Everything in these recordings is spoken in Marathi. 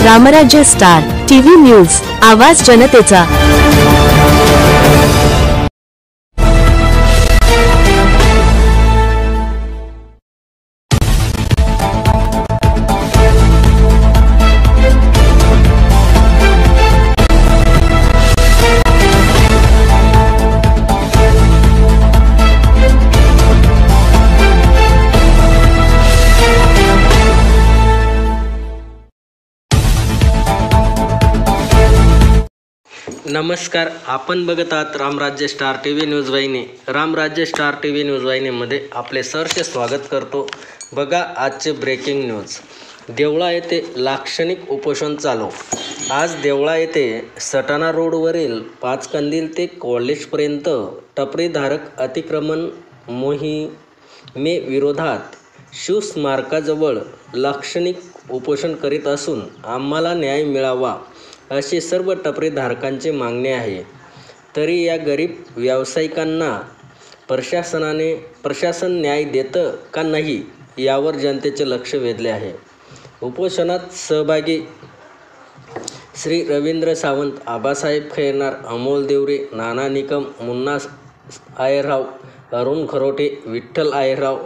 रामराज्य स्टार टीव्ही न्यूज, आवाज जनतेचा। नमस्कार, आपण बघत आहात रामराज्य स्टार टीव्ही न्यूज वाहिनी। रामराज्य स्टार टीव्ही न्यूज वाहिनीमध्ये आपले सहर्ष स्वागत करतो। बघा आजचे ब्रेकिंग न्यूज। देवळा येथे लाक्षणिक उपोषण चालू। आज देवळा येथे सटाणा रोडवरील पाचकंदील ते कॉलेजपर्यंत टपरीधारक अतिक्रमण मोहिमेविरोधात शिवस्मारकाजवळ लाक्षणिक उपोषण करीत असून आम्हाला न्याय मिळावा अशी सर्व टपरीधारकांची मागणी आहे। तरी या गरीब व्यावसायिकांना प्रशासन न्याय देतं का नाही यावर जनतेचे लक्ष वेधले आहे। उपोषणात सहभागी श्री रवींद्र सावंत, आबासाहेब खैरनार, अमोल देवरे, नाना निकम, मुन्ना आयरराव, अरुण खरोटे, विठ्ठल आयरराव,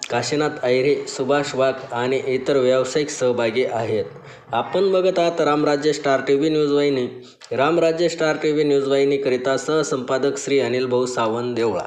काशीनाथ आयरे, सुभाष वाघ आणि इतर व्यावसायिक सहभागी आहेत। आपण बघत आहात रामराज्य स्टार टीव्ही न्यूज वाहिनी। रामराज्य स्टार टीव्ही न्यूज वाहिनीकरिता सहसंपादक श्री अनिल भाऊ सावंत, देवळा।